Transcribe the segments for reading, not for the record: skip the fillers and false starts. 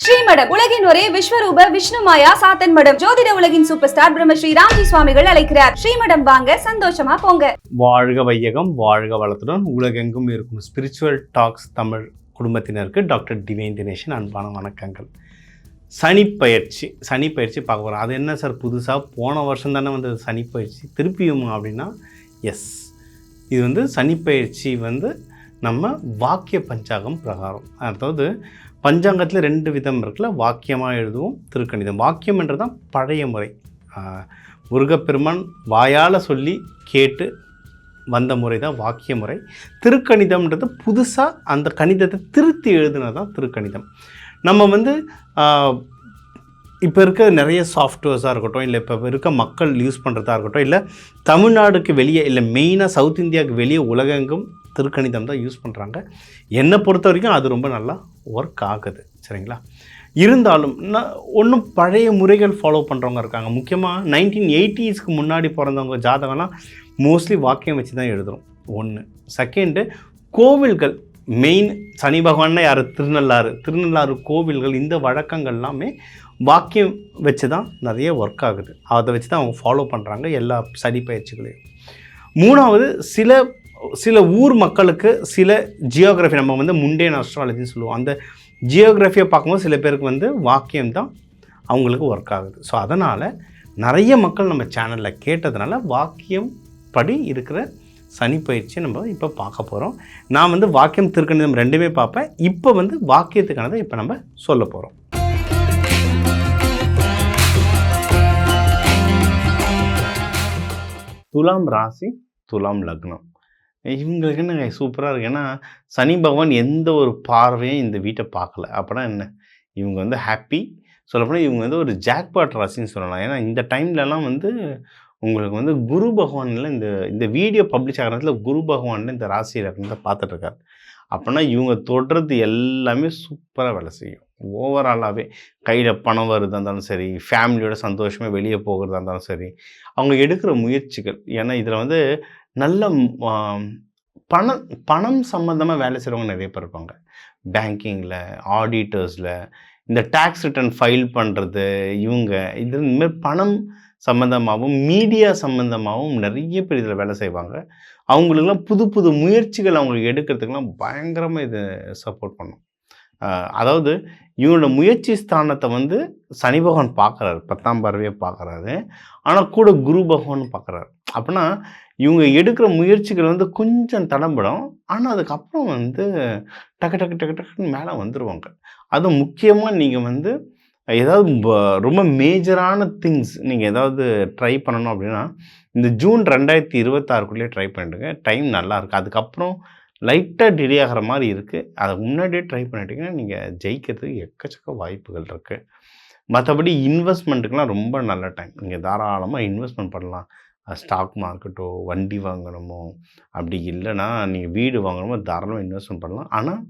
ஸ்ரீமடம் உலகின் ஒரே விஸ்வரூப விஷ்ணுமாயா சாத்தன் மடம். ஜோதிட உலகின் சூப்பர் ஸ்டார் பிரம்மஸ்ரீ ராம்ஜி சுவாமிகள் அழைக்கிறார். ஸ்ரீமடம் வாங்க, சந்தோஷமா போங்க. வாழ்க வையகம், வாழ்க வளத்துடன் உலகெங்கும் இருக்கும் ஸ்பிரிச்சுவல் டாக்ஸ் தமிழ் குடும்பத்தினருக்கு டாக்டர் டிவைன் தினேஷன் அன்பான வணக்கங்கள். சனிப்பயிற்சி பார்க்க போகிறோம். அது என்ன சார் புதுசாக போன வருஷம் தானே வந்து சனிப்பயிற்சி திருப்பியுமா அப்படின்னா எஸ், இது சனிப்பயிற்சி நம்ம வாக்கிய பஞ்சாங்கம் பிரகாரம், அதாவது பஞ்சாங்கத்தில் 2 விதம் இருக்குல்ல, வாக்கியமாக எழுதுவோம், திருக்கணிதம். வாக்கியம்ன்றது தான் பழைய முறை, முருகப்பெருமான் வாயால் சொல்லி கேட்டு வந்த முறை தான் வாக்கிய முறை. திருக்கணிதம்ன்றது புதுசாக அந்த கணிதத்தை திருத்தி எழுதுனது தான் திருக்கணிதம். நம்ம இப்போ இருக்க நிறைய சாஃப்ட்வேர்ஸாக இருக்கட்டும், இல்லை இப்போ இருக்க மக்கள் யூஸ் பண்ணுறதா இருக்கட்டும், இல்லை தமிழ்நாடுக்கு வெளியே, இல்லை மெயினாக சவுத் இந்தியாவுக்கு வெளியே உலகெங்கும் திருக்கணிதம் தான் யூஸ் பண்ணுறாங்க. என்னை பொறுத்த வரைக்கும் அது ரொம்ப நல்லா ஒர்க் ஆகுது, சரிங்களா? இருந்தாலும் ஒன்றும் பழைய முறைகள் ஃபாலோ பண்ணுறவங்க இருக்காங்க. முக்கியமாக 1980ஸ்க்கு முன்னாடி பிறந்தவங்க ஜாதகம்லாம் மோஸ்ட்லி வாக்கியம் வச்சு தான் எழுதுகிறோம். ஒன்று. செகண்டு, கோவில்கள் மெயின் சனி பகவான்னா யார், திருநள்ளாறு கோவில்கள், இந்த வழக்கங்கள் எல்லாமே வாக்கியம் வச்சு தான் நிறைய ஒர்க் ஆகுது. அதை வச்சு தான் அவங்க ஃபாலோ பண்ணுறாங்க எல்லா சனி பயிற்சிகளையும். மூணாவது, சில ஊர் மக்களுக்கு சில ஜியோகிராஃபி, நம்ம முண்டேன் அஸ்ட்ராலஜின்னு சொல்லுவோம், அந்த ஜியோகிராஃபியை பார்க்கும்போது சில பேருக்கு வாக்கியம் தான் அவங்களுக்கு ஒர்க் ஆகுது. ஸோ அதனால் நிறைய மக்கள் நம்ம சேனலில் கேட்டதுனால வாக்கியம் படி இருக்கிற சனி பயிற்சியை நம்ம இப்போ பார்க்க போகிறோம். நான் வாக்கியம் திருக்கணிதம் ரெண்டுமே பார்ப்பேன். இப்போ வாக்கியத்துக்கானதை இப்போ நம்ம சொல்ல போகிறோம். துலாம் ராசி, துலாம் லக்னம், இவங்களுக்கு என்ன சூப்பராக இருக்குது. ஏன்னா சனி பகவான் எந்த ஒரு பார்வையும் இந்த வீட்டை பார்க்கல. அப்படின்னா என்ன, இவங்க ஹாப்பி. சொல்லப்போனால் இவங்க ஒரு ஜாக்பாட் ராசின்னு சொல்லலாம். ஏன்னா இந்த டைம்லலாம் உங்களுக்கு குரு பகவானில் இந்த வீடியோ பப்ளிஷ் ஆகிறதுல குரு பகவானில் இந்த ராசியில் இருக்கிறத பார்த்துட்ருக்காரு. அப்படின்னா இவங்க தொடுறது எல்லாமே சூப்பராக வேலை செய்யும். ஓவராலாகவே கையில் பணம் வருதா இருந்தாலும் சரி, ஃபேமிலியோட சந்தோஷமாக வெளியே போகிறதா இருந்தாலும் சரி, அவங்க எடுக்கிற முயற்சிகள். ஏன்னா இதில் நல்ல பணம் சம்மந்தமாக வேலை செய்கிறவங்க நிறைய பேர் இருப்பாங்க. பேங்கிங்கில், ஆடிட்டர்ஸில், இந்த டேக்ஸ் ரிட்டர்ன் ஃபைல் பண்ணுறது, இந்தமாதிரி பணம் சம்மந்தமாகவும் மீடியா சம்மந்தமாகவும் நிறைய பேர் இதில் வேலை செய்வாங்க. அவங்களுக்கெல்லாம் புது புது முயற்சிகள் அவங்களுக்கு எடுக்கிறதுக்கெலாம் பயங்கரமாக இது சப்போர்ட் பண்ணும். அதாவது இவங்களோட முயற்சி ஸ்தானத்தை சனி பகவான் பார்க்குறாரு, 10ஆம் பார்வையை பார்க்குறாரு. ஆனால் கூட குரு பகவான் பார்க்குறாரு. அப்படின்னா இவங்க எடுக்கிற முயற்சிகள் கொஞ்சம் தடம்படும், ஆனால் அதுக்கப்புறம் டக்கு டக்கு டக்கு டக்குன்னு மேலே வந்துடுவாங்க. அதுவும் முக்கியமாக நீங்கள் ஏதாவது ரொம்ப மேஜரான திங்ஸ் நீங்கள் ஏதாவது ட்ரை பண்ணணும் அப்படின்னா இந்த ஜூன் 2026க்குள்ளேயே ட்ரை பண்ணிடுங்க. டைம் நல்லாயிருக்கு. அதுக்கப்புறம் லைட்டாக டிலே ஆகிற மாதிரி இருக்குது. அதை முன்னாடியே ட்ரை பண்ணிட்டீங்கன்னா நீங்கள் ஜெயிக்கிறதுக்கு எக்கச்சக்க வாய்ப்புகள் இருக்குது. மற்றபடி இன்வெஸ்ட்மெண்ட்டுக்கெலாம் ரொம்ப நல்ல டைம். நீங்கள் தாராளமாக இன்வெஸ்ட்மெண்ட் பண்ணலாம். ஸ்டாக் மார்க்கெட்டோ, வண்டி வாங்கணுமோ, அப்படி இல்லைன்னா நீங்கள் வீடு வாங்கணுமோ தாராளமாக இன்வெஸ்ட்மெண்ட் பண்ணலாம். ஆனால்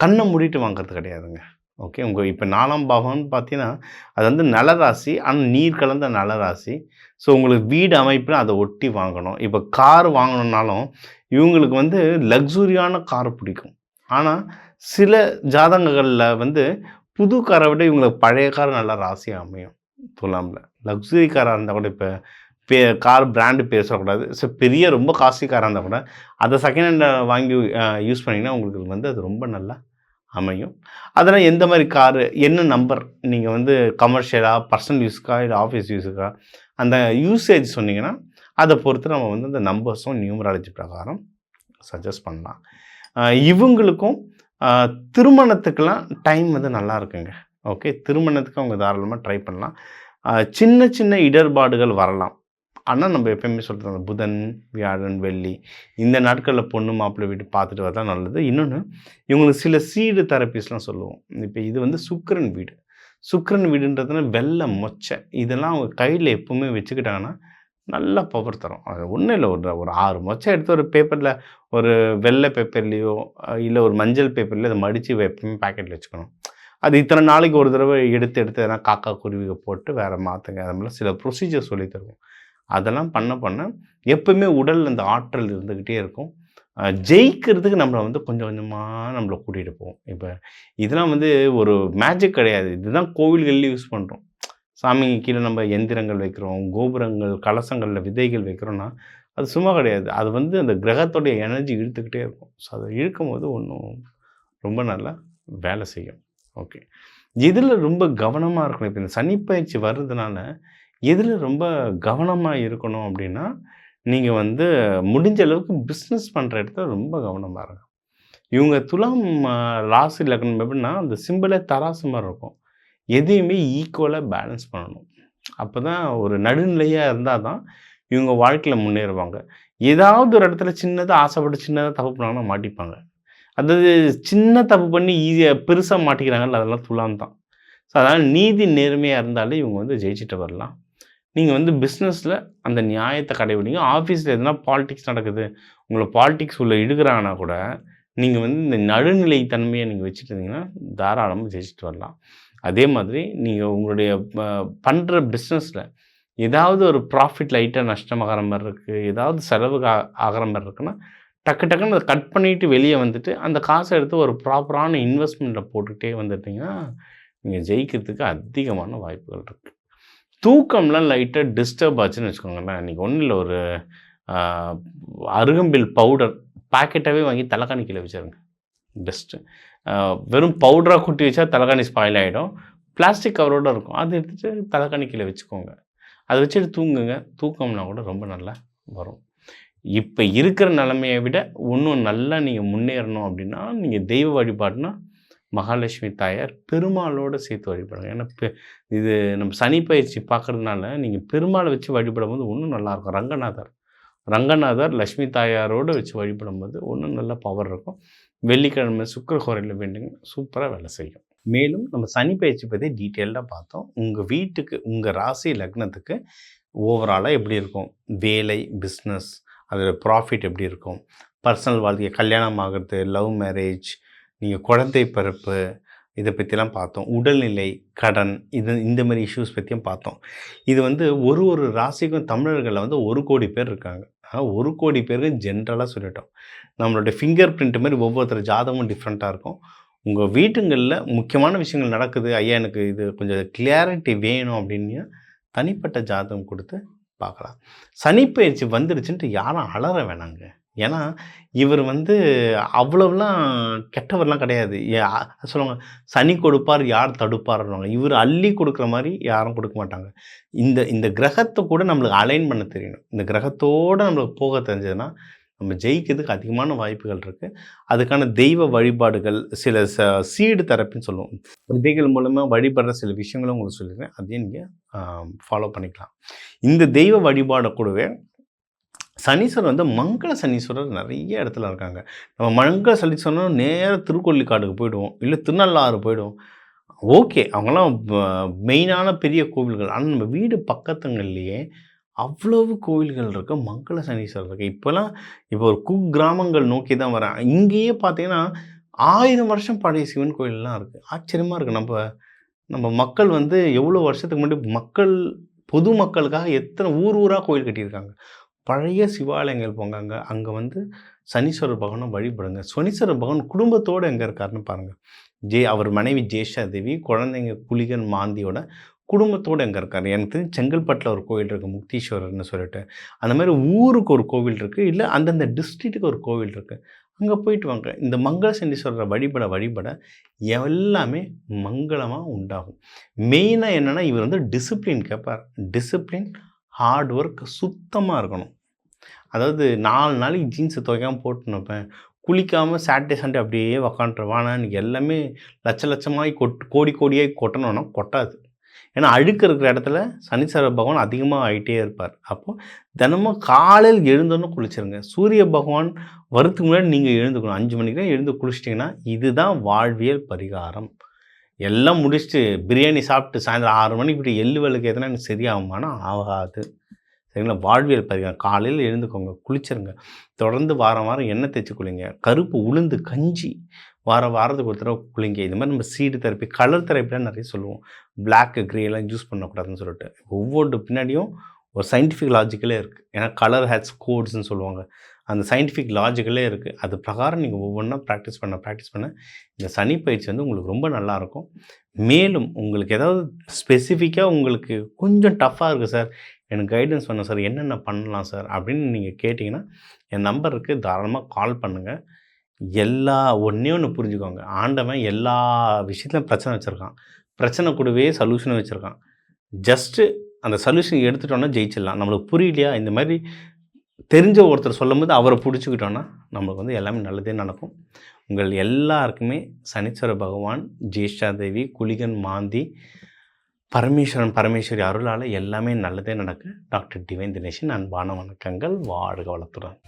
கண்ணை மூடிட்டு வாங்கிறது கிடையாதுங்க. ஓகே, இப்போ 4ஆம் பாவம்னு பார்த்தீங்கன்னா அது நலராசி, ஆனால் நீர் கலந்த நலராசி. ஸோ உங்களுக்கு வீடு அமைப்பில் அதை ஒட்டி வாங்கணும். இப்போ கார் வாங்கணுன்னாலும் இவங்களுக்கு லக்ஸுரியான கார் பிடிக்கும். ஆனால் சில ஜாதகங்களில் புது காரை விட இவங்களுக்கு பழைய கார் நல்ல ராசியாக அமையும். துலாமில் லக்ஸுரி காராக இருந்தால் கூட, இப்போ கார் பிராண்டு பேர் சொல்லக்கூடாது, ஸோ பெரிய ரொம்ப காஸ்ட்லி காராக இருந்தால் கூட அதை செகண்ட் ஹேண்டில் வாங்கி யூஸ் பண்ணிங்கன்னா உங்களுக்கு அது ரொம்ப நல்லா அமையும். அதனால் எந்த மாதிரி காரு, என்ன நம்பர், நீங்கள் கமர்ஷியலாக, பர்சனல் யூஸுக்கா, இல்லை ஆஃபீஸ் யூஸுக்கா, அந்த யூசேஜ் சொன்னீங்கன்னா அதை பொறுத்து நம்ம அந்த நம்பர்ஸும் நியூமராலஜி பிரகாரம் சஜஸ்ட் பண்ணலாம். இவங்களுக்கும் திருமணத்துக்கெலாம் டைம் நல்லா இருக்குங்க. ஓகே, திருமணத்துக்கு அவங்க தாராளமாக ட்ரை பண்ணலாம். சின்ன சின்ன இடர்பாடுகள் வரலாம். ஆனால் நம்ம எப்போயுமே சொல்கிறது புதன், வியாழன், வெள்ளி இந்த நாட்களில் பொண்ணு மாப்பிள்ளை வீட்டு பார்த்துட்டு வரதான் நல்லது. இன்னொன்று, இவங்களுக்கு சில சீடு தெரப்பீஸ்லாம் சொல்லுவோம். இப்போ இது சுக்கிரன் வீடு. சுக்கிரன் வீடுன்றதுனா வெள்ளை மொச்சை, இதெல்லாம் அவங்க கையில் எப்போவுமே வச்சுக்கிட்டாங்கன்னா நல்லா பவர் தரும். அது ஒன்றும் இல்லை, ஒரு 6 மொச்சை எடுத்து ஒரு பேப்பரில், ஒரு வெள்ளை பேப்பர்லேயோ இல்லை ஒரு மஞ்சள் பேப்பர்லேயோ அதை மடித்து எப்பவுமே பேக்கெட்டில் வச்சுக்கணும். அது இத்தனை நாளைக்கு ஒரு தடவை எடுத்து எதனா காக்கா குருவியை போட்டு வேறு மாற்றுங்க. அது மாதிரிலாம் சில ப்ரொசீஜர் சொல்லி தருவோம். அதெல்லாம் பண்ண எப்பவுமே உடல் அந்த ஆற்றல் இருந்துக்கிட்டே இருக்கும். ஜெயிக்கிறதுக்கு நம்மளை வந்து கொஞ்சம் கொஞ்சமாக நம்மளை கூட்டிகிட்டு போவோம். இப்போ இதெல்லாம் வந்து ஒரு மேஜிக் கிடையாது. இதுதான் கோவில்கள்லேயும் யூஸ் பண்ணுறோம். சாமிக்கு கீழே நம்ம எந்திரங்கள் வைக்கிறோம், கோபுரங்கள், கலசங்களில் விதைகள் வைக்கிறோன்னா அது சும்மா கிடையாது. அது வந்து அந்த கிரகத்தோடைய எனர்ஜி இழுத்துக்கிட்டே இருக்கும். ஸோ அதை இழுக்கும்போது ஒன்றும் ரொம்ப நல்லா வேலை செய்யும். ஓகே. எதில் ரொம்ப கவனமாக இருக்கணும்? இப்போ இந்த சனிப்பயிற்சி வர்றதுனால எதில் ரொம்ப கவனமாக இருக்கணும் அப்படின்னா, நீங்கள் வந்து முடிஞ்ச அளவுக்கு பிஸ்னஸ் பண்ணுற இடத்துல ரொம்ப கவனமாக இருங்க. இவங்க துலாம் ராசி லக்னம் எப்படின்னா, அந்த சிம்பிளே தராசு மாதிரி இருக்கும். எதையுமே ஈக்குவலாக பேலன்ஸ் பண்ணணும். அப்போ தான் ஒரு நடுநிலையாக இருந்தால் தான் இவங்க வாழ்க்கையில் முன்னேறுவாங்க. ஏதாவது ஒரு இடத்துல சின்னதாக ஆசைப்பட்டு சின்னதாக தப்பு பண்ணாங்கன்னா மாட்டிப்பாங்க. அதாவது சின்ன தப்பு பண்ணி ஈஸியாக பெருசாக மாட்டிக்கிறாங்கல்ல, அதெல்லாம் துலாம் தான். ஸோ அதனால் நீதி நேர்மையாக இருந்தாலே இவங்க வந்து ஜெயிச்சுட்டு வரலாம். நீங்கள் வந்து பிஸ்னஸில் அந்த நியாயத்தை கடைபிடிங்க. ஆஃபீஸில் எதுனா பாலிடிக்ஸ் நடக்குது, உங்களை பாலிடிக்ஸ் உள்ள இழுக்கிறாங்கன்னா கூட நீங்கள் வந்து இந்த நடுநிலை தன்மையை நீங்கள் வச்சுட்டு இருந்தீங்கன்னா தாராளமாக ஜெயிச்சுட்டு வரலாம். அதே மாதிரி நீங்கள் உங்களுடைய பண்ணுற பிஸ்னஸில் ஏதாவது ஒரு ப்ராஃபிட் லைட்டாக நஷ்டமாகிற மாதிரி இருக்குது, ஏதாவது செலவு ஆகிற மாதிரி இருக்குன்னா டக்குன்னு அதை கட் பண்ணிவிட்டு வெளியே வந்துட்டு அந்த காசை எடுத்து ஒரு ப்ராப்பரான இன்வெஸ்ட்மெண்ட்டில் போட்டுக்கிட்டே வந்துட்டிங்கன்னா நீங்கள் ஜெயிக்கிறதுக்கு அதிகமான வாய்ப்புகள் இருக்குது. தூக்கம்லாம் லைட்டாக டிஸ்டர்ப் ஆச்சுன்னு வச்சுக்கோங்களேன். இன்றைக்கி ஒன்றும் இல்லை, ஒரு அருகம்பில் பவுடர் பாக்கெட்டாகவே வாங்கி தலைகாணி கீழே வச்சுருங்க. பெஸ்ட்டு. வெறும் பவுடராக கொட்டி வச்சா தலைகாணி ஸ்பாயில் ஆகிடும். பிளாஸ்டிக் கவரோடு இருக்கும், அதை எடுத்துகிட்டு தலைகாணி கீழே வச்சுக்கோங்க. அதை வச்சுட்டு தூங்குங்க. தூக்கம்னா கூட ரொம்ப நல்லா வரும். இப்போ இருக்கிற நிலைமையை விட இன்னும் நல்லா நீங்கள் முன்னேறணும் அப்படின்னா நீங்கள் தெய்வ வழிபாடுனா மகாலட்சுமி தாயார், பெருமாளோடு சேர்த்து வழிபடுங்க. ஏன்னா இது நம்ம சனி பயிற்சி பார்க்குறதுனால நீங்கள் பெருமாளை வச்சு வழிபடும்போது இன்னும் நல்லாயிருக்கும். ரங்கநாதர் லட்சுமி தாயாரோடு வச்சு வழிபடும்போது இன்னும் நல்ல பவர் இருக்கும். வெள்ளிக்கிழமை சுக்கிரஹோரையில் வேண்டுங்க, சூப்பராக வேலை செய்யும். மேலும் நம்ம சனி பயிற்சி பற்றி டீட்டெயில்டாக பார்த்தோம். உங்கள் வீட்டுக்கு, உங்கள் ராசி லக்னத்துக்கு ஓவராலாக எப்படி இருக்கும், வேலை, பிஸ்னஸ், அதில் ப்ராஃபிட் எப்படி இருக்கும், பர்சனல் வாழ்க்கை, கல்யாணம் ஆகிறது, லவ் மேரேஜ், நீங்கள் குழந்தை பிறப்பு, இதை பற்றிலாம் பார்த்தோம். உடல்நிலை, கடன், இந்த மாதிரி இஷ்யூஸ் பற்றியும் பார்த்தோம். இது வந்து ஒரு ராசிக்கும் தமிழர்களில் வந்து 1 கோடி பேர் இருக்காங்க. 1 கோடி பேருக்கு ஜென்ரலாக சொல்லிட்டோம். நம்மளுடைய ஃபிங்கர் பிரிண்ட் மாதிரி ஒவ்வொருத்தர் ஜாதகமும் டிஃப்ரெண்ட்டாக இருக்கும். உங்கள் வீட்டுங்களில் முக்கியமான விஷயங்கள் நடக்குது, ஐயா எனக்கு இது கொஞ்சம் கிளியாரிட்டி வேணும் அப்படின்னு தனிப்பட்ட ஜாதகம் கொடுத்து பார்க்கலாம். சனிப்பயிற்சி வந்துடுச்சுன்ட்டு யாரும் அலற வேணாங்க. ஏன்னா இவர் வந்து அவ்வளோலாம் கெட்டவர்லாம் கிடையாது. சொல்லுவாங்க சனி கொடுப்பார் யார் தடுப்பார்னுவாங்க. இவர் அள்ளி கொடுக்குற மாதிரி யாரும் கொடுக்க மாட்டாங்க. இந்த கிரகத்தை கூட நம்மளுக்கு அலைன் பண்ண தெரியணும். இந்த கிரகத்தோடு நம்மளுக்கு போக தெரிஞ்சதுன்னா நம்ம ஜெயிக்கிறதுக்கு அதிகமான வாய்ப்புகள் இருக்குது. அதுக்கான தெய்வ வழிபாடுகள், சில சீடு தெரப்பின்னு சொல்லுவோம், விதைகள் மூலமாக வழிபடுற சில விஷயங்களும் உங்களுக்கு சொல்லியிருக்கேன். அதையும் நீங்கள் ஃபாலோ பண்ணிக்கலாம். இந்த தெய்வ வழிபாடை கூடவே சனீஸ்வரர் வந்து மங்கள சனீஸ்வரர் நிறைய இடத்துல இருக்காங்க. நம்ம மங்கள சனீஸ்வரர் நேராக திருக்கொள்ளிக்காடுக்கு போயிடுவோம், இல்லை திருநள்ளாறு போயிடுவோம். ஓகே, அவங்களாம் மெயினான பெரிய கோவில்கள். ஆனால் நம்ம வீடு பக்கத்துங்கள்லேயே அவ்வளவு கோவில்கள் இருக்குது, மங்கள சனீஸ்வரர் இருக்குது. இப்போ ஒரு குக்கிராமங்கள் நோக்கி தான் வரேன். இங்கேயே பார்த்தீங்கன்னா 1000 வருஷம் பழைய சிவன் கோயிலெலாம் இருக்குது. ஆச்சரியமாக இருக்குது. நம்ம மக்கள் வந்து எவ்வளோ வருஷத்துக்கு முன்னாடி பொது மக்களுக்காக எத்தனை ஊராக கோயில் கட்டியிருக்காங்க. பழைய சிவாலயங்கள் போங்க, அங்கே வந்து சனீஸ்வரர் பகவானை வழிபடுங்க. சனீஸ்வரர் பகவான் குடும்பத்தோடு எங்கே இருக்காருன்னு பாருங்கள். அவர் மனைவி ஜேஷா தேவி, குழந்தைங்க குளிகன் மாந்தியோட குடும்பத்தோடு எங்கே இருக்கார். எனக்கு செங்கல்பட்டில் ஒரு கோவில் இருக்குது, முக்தீஸ்வரர்னு சொல்லிட்டு. அந்த மாதிரி ஊருக்கு ஒரு கோவில் இருக்குது, இல்லை அந்தந்த டிஸ்ட்ரிக்ட்டுக்கு ஒரு கோவில் இருக்குது. அங்கே போயிட்டு வாங்க. இந்த மங்கள சனீஸ்வரரை வழிபட எல்லாமே மங்களமாக உண்டாகும். மெயினாக என்னென்னா இவர் வந்து டிசிப்ளின் கேட்பார். டிசிப்ளின், ஹார்ட் ஒர்க், சுத்தமாக இருக்கணும். அதாவது 4 நாளைக்கு ஜீன்ஸை துவைக்காமல் போட்டுன்னு வைப்பேன், குளிக்காமல் சாட்டர்டே சண்டே அப்படியே உக்காண்ட்ருவானா, இன்றைக்கி எல்லாமே லட்சமாகி கோடியாகி கொட்டணும்னா கொட்டாது. ஏன்னா அழுக்கு இருக்கிற இடத்துல சனீஸ்வர பகவான் அதிகமாக ஆகிட்டே இருப்பார். அப்போது தினமும் காலையில் எழுந்தோன்னு குளிச்சிருங்க. சூரிய பகவான் வரத்துக்கு முன்னாடி நீங்கள் எழுந்துக்கணும். 5 மணிக்கு தான் எழுந்து குளிச்சிட்டிங்கன்னா இதுதான் வாழ்வியல் பரிகாரம். எல்லாம் முடிச்சுட்டு பிரியாணி சாப்பிட்டு சாயந்தரம் 6 மணிக்கு இப்படி எள்ளு விளக்கு ஏற்றினா எனக்கு சரியாகுமானா ஆகாது. சரிங்களா? வாழ்வியல் பரிகாரம். காலையில் எழுந்துக்கோங்க, குளிச்சிருங்க. தொடர்ந்து வாரம் எண்ணெய் தேய்ச்சி குளிங்க. கருப்பு உளுந்து கஞ்சி வாரத்துக்கு ஒரு தடவை குளிங்க. இது மாதிரி நம்ம சீடு தெரப்பி, கலர் தெரப்பிலாம் நிறைய சொல்லுவோம். பிளாக், க்ரேலாம் யூஸ் பண்ணக்கூடாதுன்னு சொல்லிட்டு ஒவ்வொரு பின்னாடியும் ஒரு சயின்டிஃபிக் லாஜிக்கலே இருக்குது. ஏன்னா கலர் ஹேட்ஸ் கோட்ஸ்ன்னு சொல்லுவாங்க. அந்த சயின்டிஃபிக் லாஜிக்கலே இருக்குது. அது பிரகாரம் நீங்கள் ஒவ்வொன்றா ப்ராக்டிஸ் பண்ண இந்த சனி பயிற்சி வந்து உங்களுக்கு ரொம்ப நல்லாயிருக்கும். மேலும் உங்களுக்கு ஏதாவது ஸ்பெசிஃபிக்காக உங்களுக்கு கொஞ்சம் டஃப்பாக இருக்குது சார், எனக்கு கைடன்ஸ் பண்ணணும் சார், என்னென்ன பண்ணலாம் சார் அப்படின்னு நீங்கள் கேட்டிங்கன்னா என் நம்பர் இருக்குது, தாராளமாக கால் பண்ணுங்கள். ஒன்றே ஒன்று புரிஞ்சுக்கோங்க, ஆண்டவன் எல்லா விஷயத்துலையும் பிரச்சனை வச்சுருக்கான். பிரச்சனை கூடவே சொல்யூஷனும் வச்சுருக்கான். ஜஸ்ட்டு அந்த சொல்யூஷன் எடுத்துட்டோன்னா ஜெயிச்சிடலாம். நம்மளுக்கு புரியலையா, இந்த மாதிரி தெரிஞ்ச ஒருத்தர் சொல்லும்போது அவரை பிடிச்சிக்கிட்டோன்னா நம்மளுக்கு வந்து எல்லாமே நல்லதே நடக்கும். உங்கள் எல்லாருக்குமே சனீஸ்வர பகவான், ஜேஷ்டா தேவி, குளிகன் மாந்தி, பரமேஸ்வரன் பரமேஸ்வரி அருளால் எல்லாமே நல்லதே நடக்கு. டாக்டர் டிவைன் தினேஷன் அன்பான வணக்கங்கள். வாழ்க வளத்துடன்.